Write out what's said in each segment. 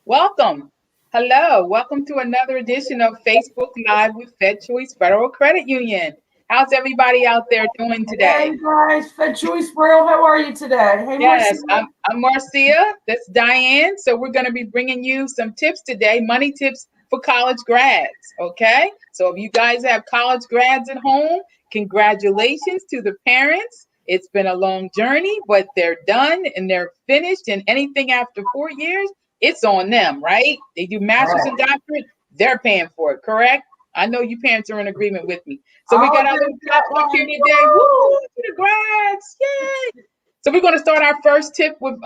Welcome. Hello. Welcome to another edition of Facebook Live with Fed Choice Federal Credit Union. How's everybody out there doing today? Hey guys, Fed Choice World, how are you today? Hey Marcia. Yes, I'm Marcia. That's Diane. So we're going to be bringing you some tips today, money tips for college grads. Okay. So if you guys have college grads at home, congratulations to the parents. It's been a long journey, but they're done and they're finished. And anything after 4 years, it's on them, right? They do master's and doctorate, they're paying for it, correct? I know you parents are in agreement with me. So we got our little clap up here today. Woo, to the grads. Yay. So we're going to start our first tip with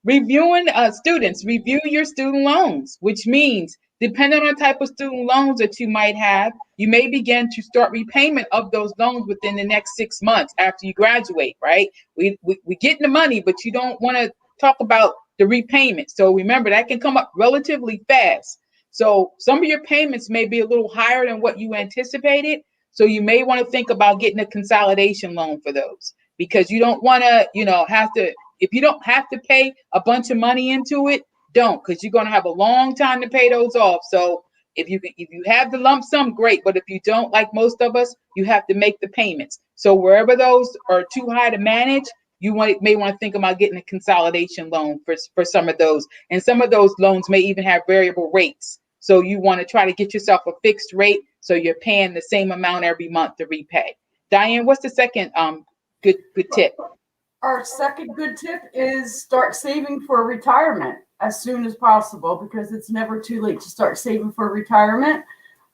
reviewing students. Review your student loans, which means depending on the type of student loans that you might have, you may begin to start repayment of those loans within the next 6 months after you graduate, right? We get the money, but you don't want to talk about the repayment. So remember, that can come up relatively fast. So some of your payments may be a little higher than what you anticipated. So you may want to think about getting a consolidation loan for those, because you don't want to, have to, if you don't have to pay a bunch of money into it, don't, because you're going to have a long time to pay those off. So if you have the lump sum, great. But if you don't, like most of us, you have to make the payments. So wherever those are too high to manage, may want to think about getting a consolidation loan for some of those. And some of those loans may even have variable rates. So you want to try to get yourself a fixed rate so you're paying the same amount every month to repay. Diane, what's the second good tip? Our second good tip is start saving for retirement as soon as possible, because it's never too late to start saving for retirement.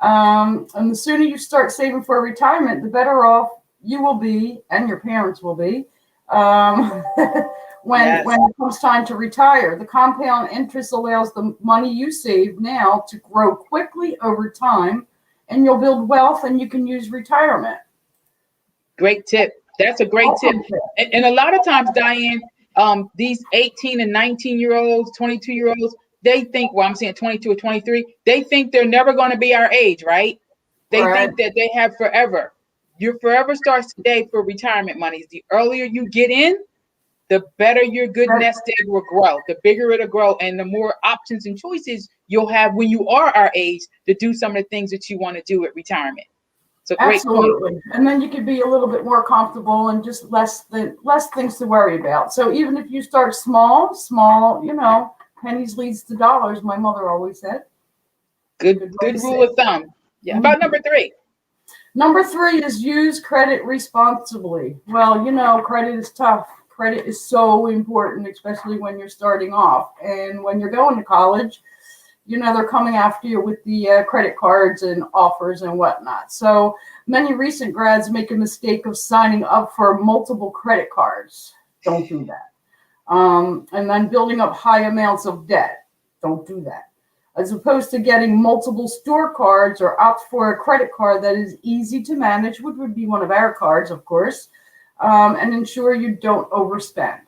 And the sooner you start saving for retirement, the better off you will be and your parents will be when it comes time to retire. The compound interest allows the money you save now to grow quickly over time, and you'll build wealth and you can use retirement. Great tip. That's a great tip. And a lot of times, Diane, these 18 and 19-year-olds, 22-year-olds, they think, well, I'm saying 22 or 23, they think they're never going to be our age, right? They think that they have forever. Your forever starts today for retirement monies. The earlier you get in, the better your good nest egg will grow, the bigger it'll grow, and the more options and choices you'll have when you are our age to do some of the things that you want to do at retirement. So great Absolutely. point. And then you could be a little bit more comfortable and just less things to worry about. So even if you start small, pennies leads to dollars, my mother always said. Good rule of thumb. Yeah. About number 3. Number 3 is use credit responsibly. Well, credit is tough. Credit is so important, especially when you're starting off. And when you're going to college, they're coming after you with the credit cards and offers and whatnot. So many recent grads make a mistake of signing up for multiple credit cards. Don't do that. And then building up high amounts of debt. Don't do that. As opposed to getting multiple store cards, or opt for a credit card that is easy to manage, which would be one of our cards, of course, and ensure you don't overspend.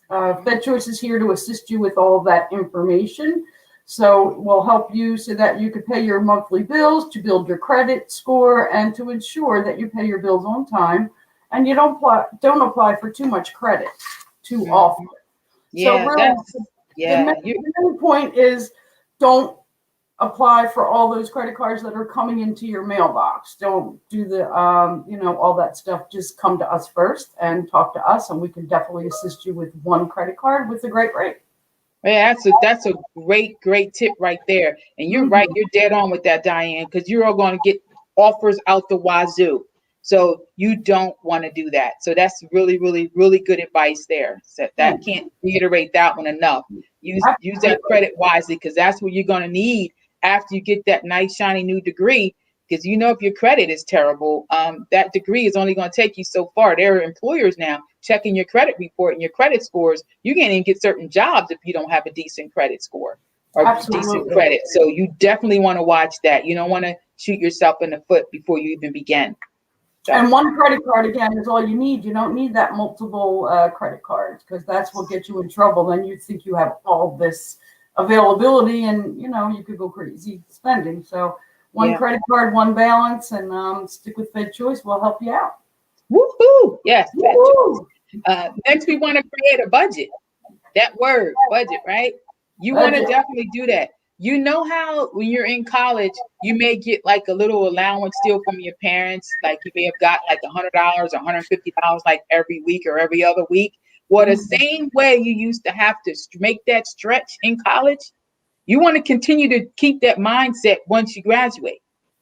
Fed Choice is here to assist you with all of that information. So we'll help you so that you can pay your monthly bills, to build your credit score, and to ensure that you pay your bills on time and you don't apply for too much credit too often. Yeah, so really, the main point is, don't apply for all those credit cards that are coming into your mailbox. Don't do the, all that stuff. Just come to us first and talk to us, and we can definitely assist you with one credit card with a great rate. Yeah, that's a great tip right there. And you're right, you're dead on with that, Diane, because you're all going to get offers out the wazoo. So you don't want to do that. So that's really, really, really good advice there. So that can't reiterate that one enough. Use that credit wisely, because that's what you're going to need after you get that nice shiny new degree. Because if your credit is terrible, that degree is only going to take you so far. There are employers now checking your credit report and your credit scores. You can't even get certain jobs if you don't have a decent credit score or decent credit. So you definitely want to watch that. You don't want to shoot yourself in the foot before you even begin. And one credit card, again, is all you need. You don't need that multiple credit cards, because that's what gets you in trouble. Then you think you have all this availability, and you could go crazy spending. So one credit card, one balance, and stick with Fed Choice. We'll help you out. Woohoo! Yes, Fed Choice. Next, we want to create a budget. That word, budget, right? You want to definitely do that. You know how when you're in college, you may get like a little allowance still from your parents. Like you may have got like $100 or $150 like every week or every other week. Well, the same way you used to have to make that stretch in college, you want to continue to keep that mindset once you graduate.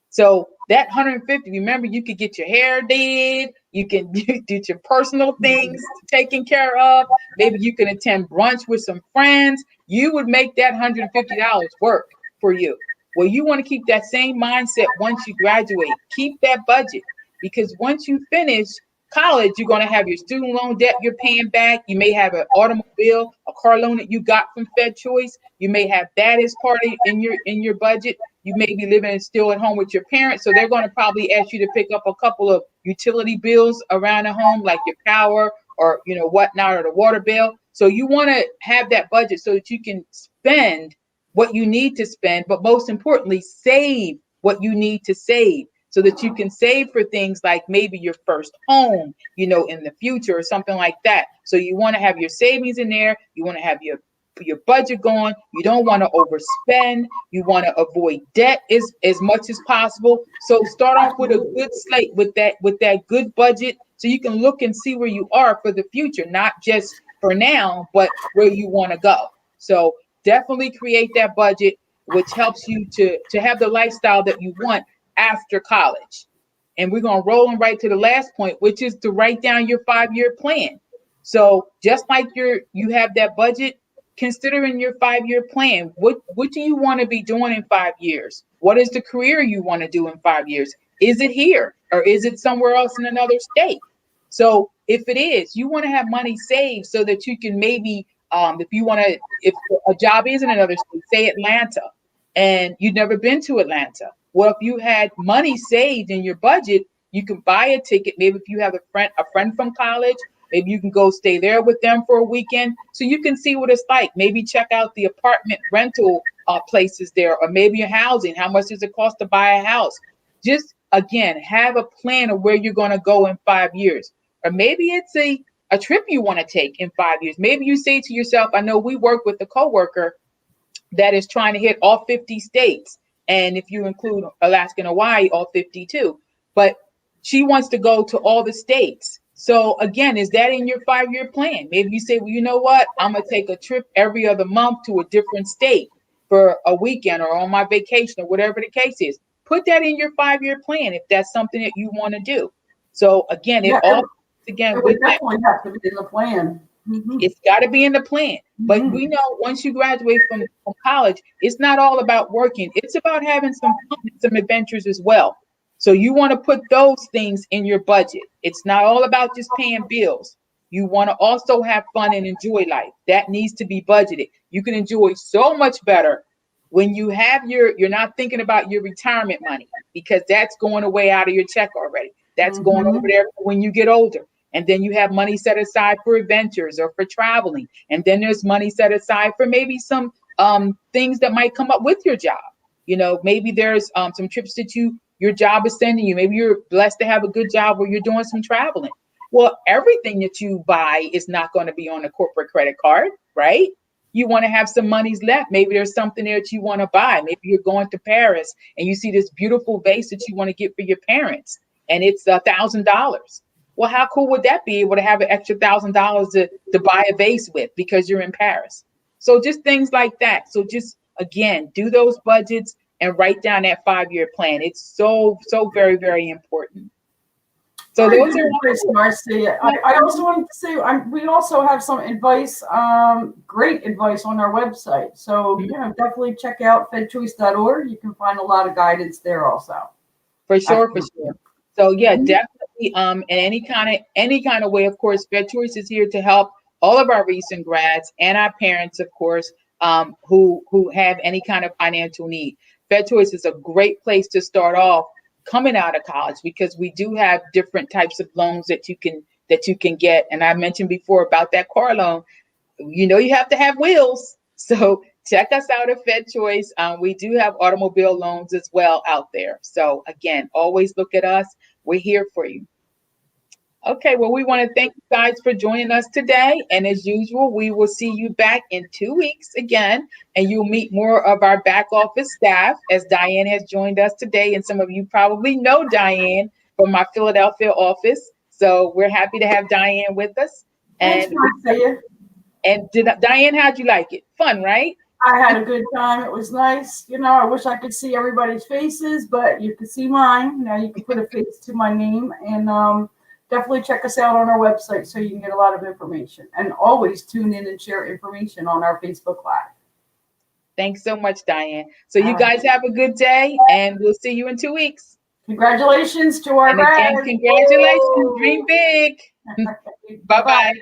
So that 150, remember, you could get your hair did, you can do your personal things taken care of. Maybe you can attend brunch with some friends. You would make that $150 work for you. Well, you want to keep that same mindset once you graduate. Keep that budget because once you finish college, you're going to have your student loan debt you're paying back. You may have an automobile, a car loan that you got from Fed Choice. You may have that as part of in your budget. You may be living still at home with your parents, so they're going to probably ask you to pick up a couple of utility bills around the home, like your power or whatnot, or the water bill. So you want to have that budget so that you can spend what you need to spend, but most importantly, save what you need to save so that you can save for things like maybe your first home, in the future or something like that. So you want to have your savings in there. You want to have your budget going. You don't want to overspend. You want to avoid debt as much as possible. So start off with a good slate with that good budget so you can look and see where you are for the future, not just for now, but where you want to go. So definitely create that budget, which helps you to have the lifestyle that you want after college. And we're going to roll right to the last point, which is to write down your 5-year plan. So just like you have that budget, considering your 5-year plan, what do you want to be doing in 5 years? What is the career you want to do in 5 years? Is it here or is it somewhere else in another state? So if it is, you want to have money saved so that you can maybe, if a job is in another state, say Atlanta, and you've never been to Atlanta. Well, if you had money saved in your budget, you can buy a ticket. Maybe if you have a friend from college, maybe you can go stay there with them for a weekend so you can see what it's like. Maybe check out the apartment rental places there, or maybe your housing. How much does it cost to buy a house? Just, again, have a plan of where you're going to go in 5 years. Or maybe it's a trip you want to take in 5 years. Maybe you say to yourself, I know we work with a coworker that is trying to hit all 50 states. And if you include Alaska and Hawaii, all 52. But she wants to go to all the states. So again, is that in your 5-year plan? Maybe you say, well, you know what? I'm going to take a trip every other month to a different state for a weekend or on my vacation or whatever the case is. Put that in your 5-year plan if that's something that you want to do. So again, it would definitely have to be in the plan. Mm-hmm. It's got to be in the plan. But we know once you graduate from college, it's not all about working. It's about having some fun and some adventures as well. So you want to put those things in your budget. It's not all about just paying bills. You want to also have fun and enjoy life. That needs to be budgeted. You can enjoy so much better when you have you're not thinking about your retirement money, because that's going away out of your check already. That's going over there when you get older. And then you have money set aside for adventures or for traveling. And then there's money set aside for maybe some things that might come up with your job. Maybe there's some trips that your job is sending you. Maybe you're blessed to have a good job where you're doing some traveling. Well, everything that you buy is not going to be on a corporate credit card, right? You want to have some monies left. Maybe there's something there that you want to buy. Maybe you're going to Paris and you see this beautiful vase that you want to get for your parents, and it's $1,000. Well, how cool would that be, able to have an extra $1,000 to buy a vase with because you're in Paris? So just things like that. So just, again, do those budgets and write down that 5-year plan. It's so very, very important. So those are Marcy. I also wanted to say we also have some advice, great advice on our website. So definitely check out fedchoice.org. You can find a lot of guidance there also. For sure. So definitely. In any kind of way, of course, Fed Choice is here to help all of our recent grads and our parents, of course, who have any kind of financial need. Fed Choice is a great place to start off coming out of college, because we do have different types of loans that you can get. And I mentioned before about that car loan. You have to have wheels. So check us out at Fed Choice. We do have automobile loans as well out there. So again, always look at us. We're here for you. Okay, well, we want to thank you guys for joining us today. And as usual, we will see you back in 2 weeks again, and you'll meet more of our back office staff as Diane has joined us today. And some of you probably know Diane from my Philadelphia office. So we're happy to have Diane with us. Thanks, And Marcia. Diane, how'd you like it? Fun, right? I had a good time. It was nice. You know, I wish I could see everybody's faces, but you could see mine. Now you can put a face to my name, and definitely check us out on our website so you can get a lot of information. And always tune in and share information on our Facebook Live. Thanks so much, Diane. So you guys have a good day, and we'll see you in 2 weeks. Congratulations to our And again, grads. congratulations. Dream big. Bye-bye.